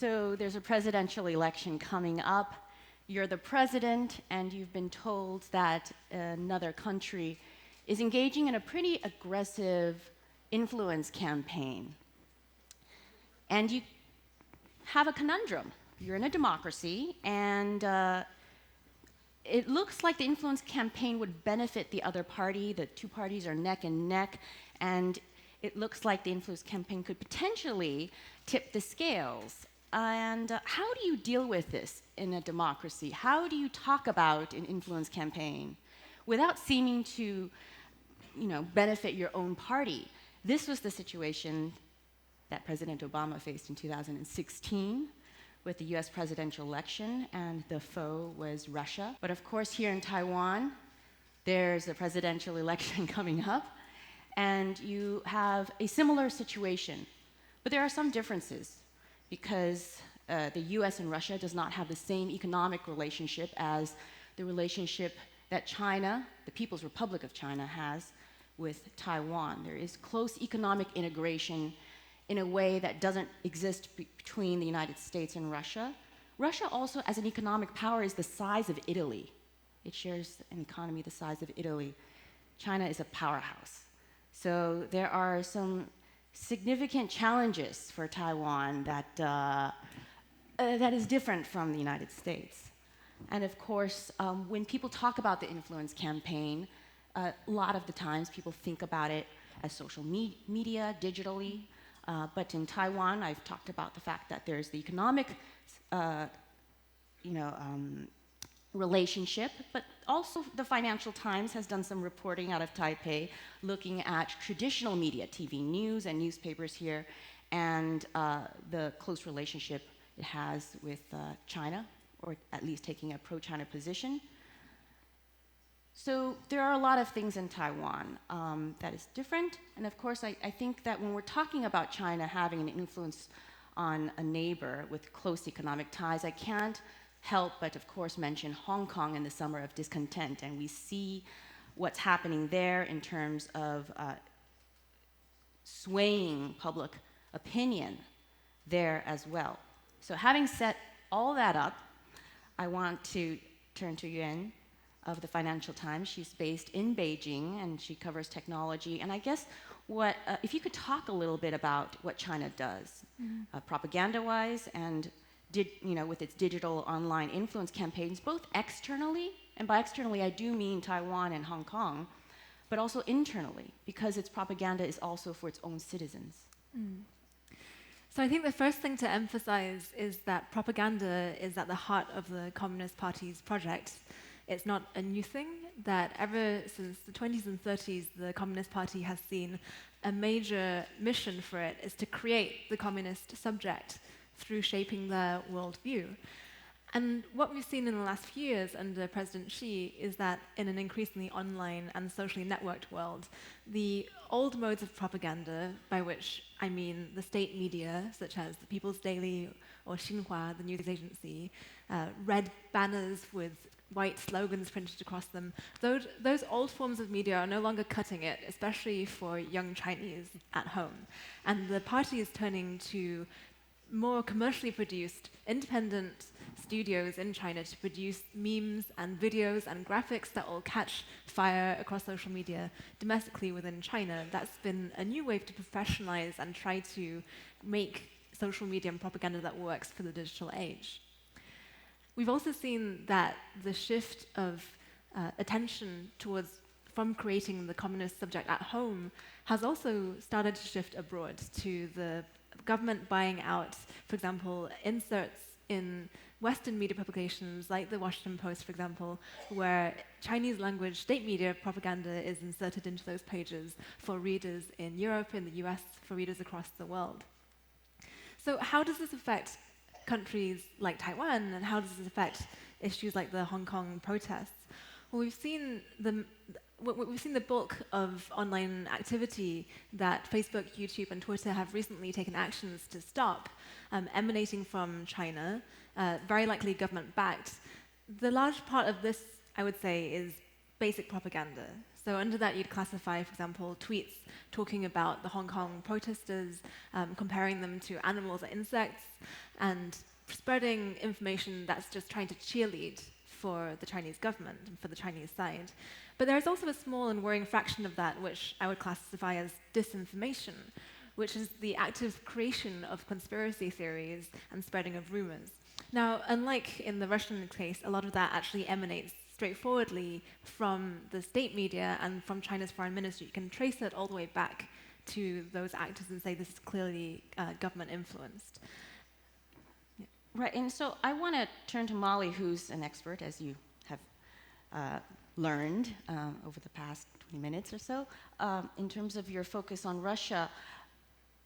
So there's a presidential election coming up. You're the president, and you've been told that another country is engaging in a pretty aggressive influence campaign. And you have a conundrum. You're in a democracy, and it looks like the influence campaign would benefit the other party. The two parties are neck and neck, and it looks like the influence campaign could potentially tip the scales. And how do you deal with this in a democracy? How do you talk about an influence campaign without seeming to, benefit your own party? This was the situation that President Obama faced in 2016 with the US presidential election, and the foe was Russia. But of course, here in Taiwan, there's a presidential election coming up, and you have a similar situation. But there are some differences, because the US and Russia does not have the same economic relationship as the relationship that China, the People's Republic of China, has with Taiwan. There is close economic integration in a way that doesn't exist between the United States and Russia. Russia also, as an economic power, is the size of Italy. It shares an economy the size of Italy. China is a powerhouse. So there are some significant challenges for Taiwan that is different from the United States. And of course, when people talk about the influence campaign, a lot of the times people think about it as social media, digitally. But in Taiwan, I've talked about the fact that there's the economic, relationship, but also the Financial Times has done some reporting out of Taipei, looking at traditional media, TV news and newspapers here, and the close relationship it has with China, or at least taking a pro-China position. So there are a lot of things in Taiwan that is different. And of course, I think that when we're talking about China having an influence on a neighbor with close economic ties, I can't help but, of course, mention Hong Kong in the summer of discontent. And we see what's happening there in terms of swaying public opinion there as well. So having set all that up, I want to turn to Yuan of the Financial Times. She's based in Beijing, and she covers technology. And I guess if you could talk a little bit about what China does, propaganda-wise, and with its digital online influence campaigns, both externally, and by externally I do mean Taiwan and Hong Kong, but also internally, because its propaganda is also for its own citizens. So I think the first thing to emphasize is that propaganda is at the heart of the Communist Party's project. It's not a new thing, that ever since the 20s and 30s, the Communist Party has seen a major mission for it is to create the communist subject through shaping their worldview. And what we've seen in the last few years under President Xi is that in an increasingly online and socially networked world, the old modes of propaganda, by which I mean the state media, such as the People's Daily or Xinhua, the news agency, red banners with white slogans printed across them, those old forms of media are no longer cutting it, especially for young Chinese at home. And the party is turning to more commercially produced, independent studios in China to produce memes and videos and graphics that will catch fire across social media domestically within China. That's been a new way to professionalize and try to make social media and propaganda that works for the digital age. We've also seen that the shift of attention from creating the communist subject at home has also started to shift abroad to the government buying out, for example, inserts in Western media publications like the Washington Post, for example, where Chinese language state media propaganda is inserted into those pages for readers in Europe, in the US, for readers across the world. So how does this affect countries like Taiwan, and how does this affect issues like the Hong Kong protests? Well, we've seen the bulk of online activity that Facebook, YouTube, and Twitter have recently taken actions to stop, emanating from China, very likely government-backed. The large part of this, I would say, is basic propaganda. So under that, you'd classify, for example, tweets talking about the Hong Kong protesters, comparing them to animals or insects, and spreading information that's just trying to cheerlead for the Chinese government and for the Chinese side. But there's also a small and worrying fraction of that which I would classify as disinformation, which is the active creation of conspiracy theories and spreading of rumors. Now, unlike in the Russian case, a lot of that actually emanates straightforwardly from the state media and from China's foreign ministry. You can trace it all the way back to those actors and say this is clearly government influenced. Yeah. Right, and so I want to turn to Molly, who's an expert, as you have learned over the past 20 minutes or so, in terms of your focus on Russia.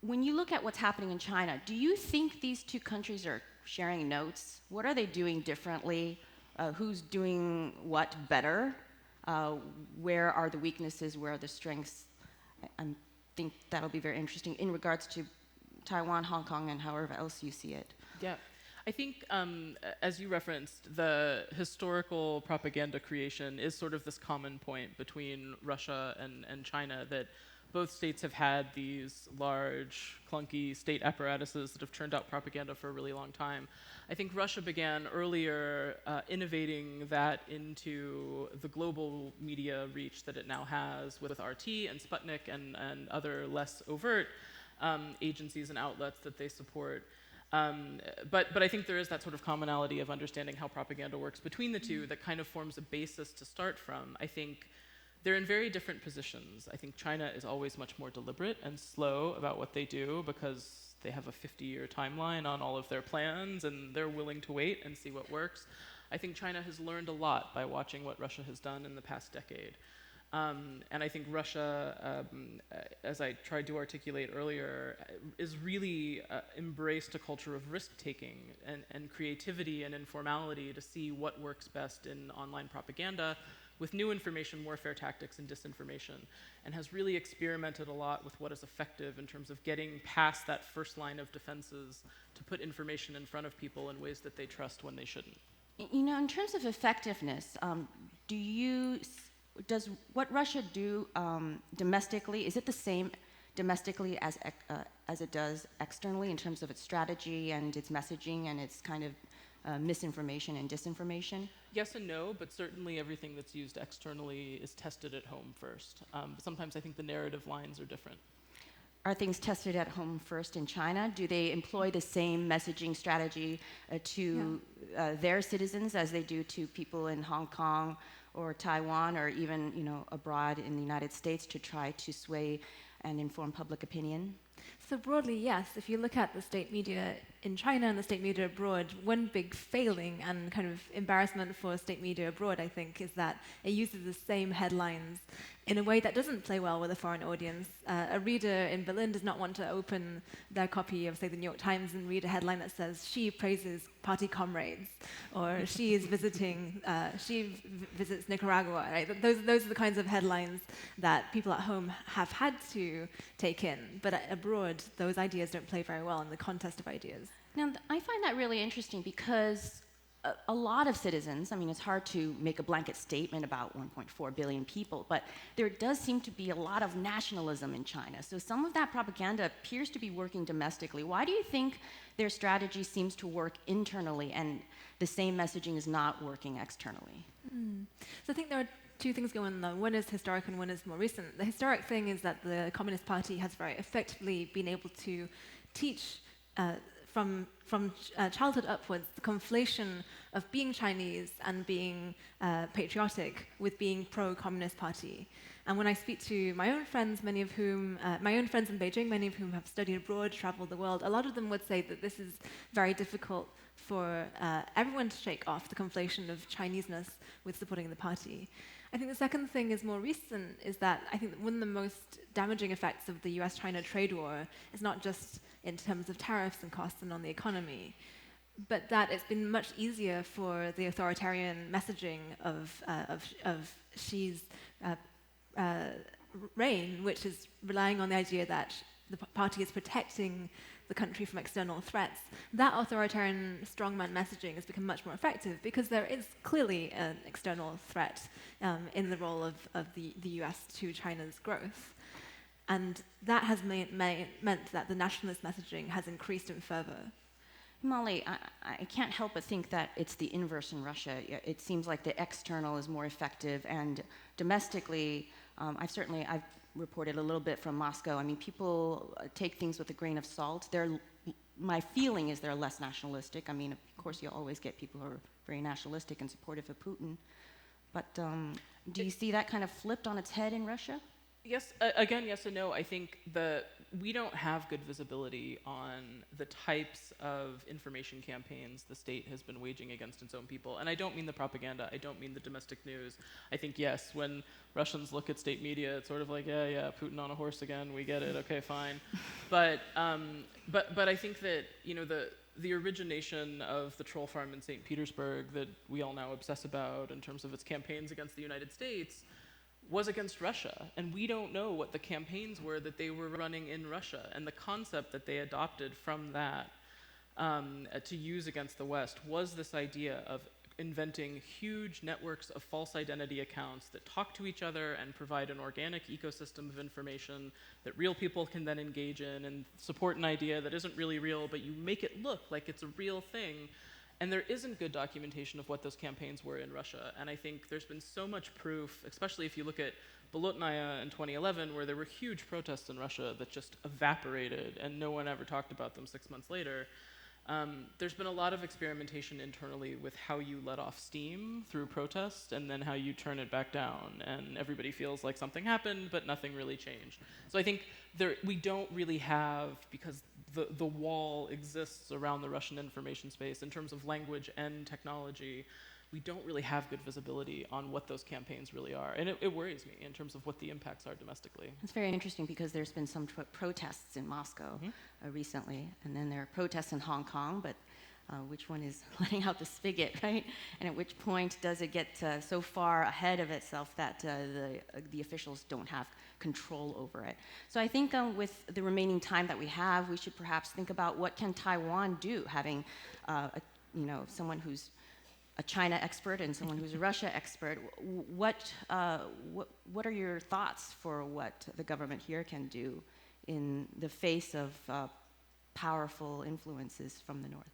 When you look at what's happening in China, do you think these two countries are sharing notes? What are they doing differently? Who's doing what better? Where are the weaknesses? Where are the strengths? I think that'll be very interesting in regards to Taiwan, Hong Kong, and however else you see it. Yeah. I think, as you referenced, the historical propaganda creation is sort of this common point between Russia and China, that both states have had these large, clunky state apparatuses that have churned out propaganda for a really long time. I think Russia began earlier innovating that into the global media reach that it now has with RT and Sputnik and other less overt agencies and outlets that they support. But I think there is that sort of commonality of understanding how propaganda works between the two that kind of forms a basis to start from. I think they're in very different positions. I think China is always much more deliberate and slow about what they do because they have a 50-year timeline on all of their plans and they're willing to wait and see what works. I think China has learned a lot by watching what Russia has done in the past decade. And I think Russia, as I tried to articulate earlier, is really embraced a culture of risk-taking and creativity and informality to see what works best in online propaganda with new information warfare tactics and disinformation, and has really experimented a lot with what is effective in terms of getting past that first line of defenses to put information in front of people in ways that they trust when they shouldn't. You know, in terms of effectiveness, does what Russia do domestically, is it the same domestically as it does externally in terms of its strategy and its messaging and its kind of misinformation and disinformation? Yes and no, but certainly everything that's used externally is tested at home first. Sometimes I think the narrative lines are different. Are things tested at home first in China? Do they employ the same messaging strategy to their citizens as they do to people in Hong Kong or Taiwan or even, you know, abroad in the United States to try to sway and inform public opinion? So broadly, yes. If you look at the state media in China and the state media abroad, one big failing and kind of embarrassment for state media abroad, I think, is that it uses the same headlines in a way that doesn't play well with a foreign audience. A reader in Berlin does not want to open their copy of, say, the New York Times and read a headline that says, "She praises party comrades," or "She is visiting, visits Nicaragua." Right? Those are the kinds of headlines that people at home have had to take in. But abroad, those ideas don't play very well in the contest of ideas. Now, I find that really interesting because a lot of citizens, I mean, it's hard to make a blanket statement about 1.4 billion people, but there does seem to be a lot of nationalism in China. So some of that propaganda appears to be working domestically. Why do you think their strategy seems to work internally and the same messaging is not working externally? So I think there are two things going on. One is historic and one is more recent. The historic thing is that the Communist Party has very effectively been able to teach from childhood upwards the conflation of being Chinese and being patriotic with being pro-Communist Party. And when I speak to my own friends, my own friends in Beijing, many of whom have studied abroad, traveled the world, a lot of them would say that this is very difficult for everyone to shake off the conflation of Chineseness with supporting the party. I think the second thing is more recent, is that I think that one of the most damaging effects of the US-China trade war is not just in terms of tariffs and costs and on the economy, but that it's been much easier for the authoritarian messaging of Xi's reign, which is relying on the idea that the party is protecting the country from external threats, that authoritarian strongman messaging has become much more effective because there is clearly an external threat in the role of the US to China's growth. And that has meant that the nationalist messaging has increased in fervor. Molly, I can't help but think that it's the inverse in Russia. It seems like the external is more effective, and domestically, I've reported a little bit from Moscow. I mean, people take things with a grain of salt. My feeling is they're less nationalistic. I mean, of course, you'll always get people who are very nationalistic and supportive of Putin. But do you see that kind of flipped on its head in Russia? Yes, again, yes and no. I think we don't have good visibility on the types of information campaigns the state has been waging against its own people. And I don't mean the propaganda, I don't mean the domestic news. I think, yes, when Russians look at state media, it's sort of like, yeah, Putin on a horse again, we get it, okay, fine. But I think that, the origination of the troll farm in St. Petersburg that we all now obsess about in terms of its campaigns against the United States was against Russia, and we don't know what the campaigns were that they were running in Russia, and the concept that they adopted from that to use against the West was this idea of inventing huge networks of false identity accounts that talk to each other and provide an organic ecosystem of information that real people can then engage in and support an idea that isn't really real, but you make it look like it's a real thing. And there isn't good documentation of what those campaigns were in Russia. And I think there's been so much proof, especially if you look at Bolotnaya in 2011, where there were huge protests in Russia that just evaporated and no one ever talked about them 6 months later. There's been a lot of experimentation internally with how you let off steam through protest and then how you turn it back down. And everybody feels like something happened, but nothing really changed. So I think we don't really have, because the wall exists around the Russian information space in terms of language and technology, we don't really have good visibility on what those campaigns really are. And it worries me in terms of what the impacts are domestically. It's very interesting because there's been some protests in Moscow recently, and then there are protests in Hong Kong, but which one is letting out the spigot, right? And at which point does it get so far ahead of itself that the officials don't have control over it? So I think with the remaining time that we have, we should perhaps think about what can Taiwan do, having someone who's a China expert and someone who's a Russia expert. What are your thoughts for what the government here can do in the face of powerful influences from the north?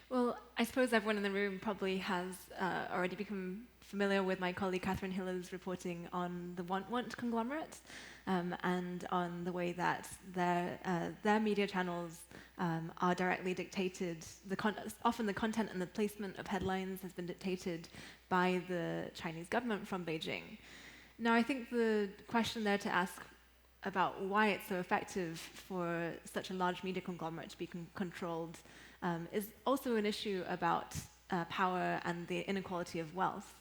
Well, I suppose everyone in the room probably has already become familiar with my colleague Catherine Hiller's reporting on the Want conglomerate and on the way that their media channels are directly dictated. Often the content and the placement of headlines has been dictated by the Chinese government from Beijing. Now, I think the question there to ask about why it's so effective for such a large media conglomerate to be controlled is also an issue about power and the inequality of wealth.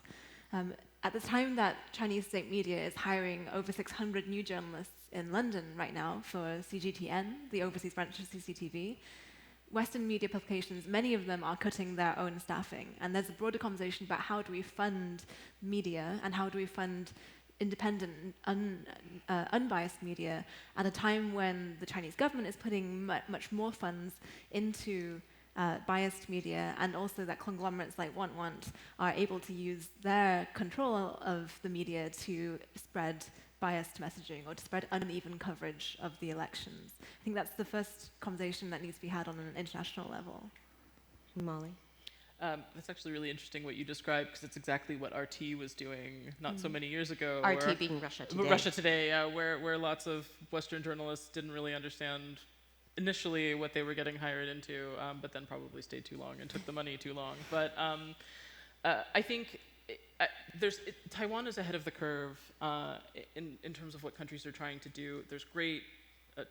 At the time that Chinese state media is hiring over 600 new journalists in London right now for CGTN, the overseas branch of CCTV, Western media publications, many of them are cutting their own staffing. And there's a broader conversation about how do we fund media and how do we fund independent, unbiased media at a time when the Chinese government is putting much more funds into biased media, and also that conglomerates like Want are able to use their control of the media to spread biased messaging or to spread uneven coverage of the elections. I think that's the first conversation that needs to be had on an international level. Molly? That's actually really interesting what you described, because it's exactly what RT was doing not so many years ago. RT being Russia Today. Russia Today, where lots of Western journalists didn't really understand initially what they were getting hired into, but then probably stayed too long and took the money too long. But I think Taiwan is ahead of the curve in terms of what countries are trying to do. There's great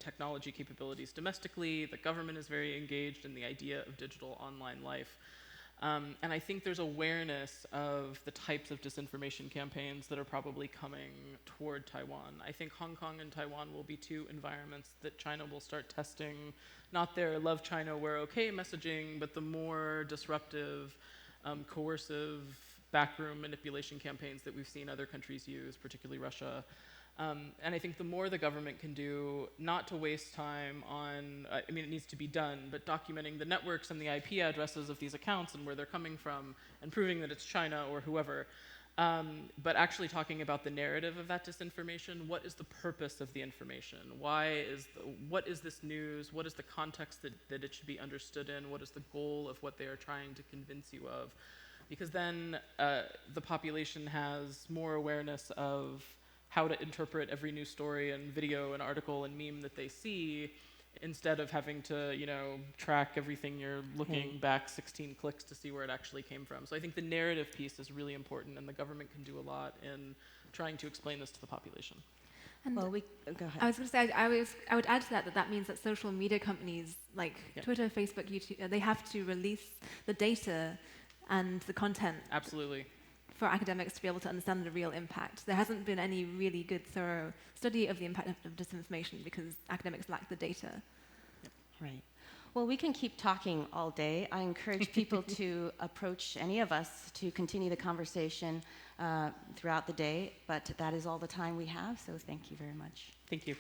technology capabilities domestically. The government is very engaged in the idea of digital online life. And I think there's awareness of the types of disinformation campaigns that are probably coming toward Taiwan. I think Hong Kong and Taiwan will be two environments that China will start testing, not their love China, we're okay messaging, but the more disruptive, coercive, backroom manipulation campaigns that we've seen other countries use, particularly Russia. And I think the more the government can do, not to waste time on, I mean, it needs to be done, but documenting the networks and the IP addresses of these accounts and where they're coming from, and proving that it's China or whoever. But actually talking about the narrative of that disinformation. What is the purpose of the information? What is this news? What is the context that it should be understood in? What is the goal of what they are trying to convince you of? Because then the population has more awareness of how to interpret every news story and video and article and meme that they see, instead of having to, track everything you're looking back 16 clicks to see where it actually came from. So I think the narrative piece is really important, and the government can do a lot in trying to explain this to the population. And Well, go ahead. I was going to say, I would add to that means that social media companies like Twitter, Facebook, YouTube, they have to release the data and the content Absolutely. for academics to be able to understand the real impact. There hasn't been any really good, thorough study of the impact of disinformation because academics lack the data. Right. Well, we can keep talking all day. I encourage people to approach any of us to continue the conversation throughout the day, but that is all the time we have, so thank you very much. Thank you.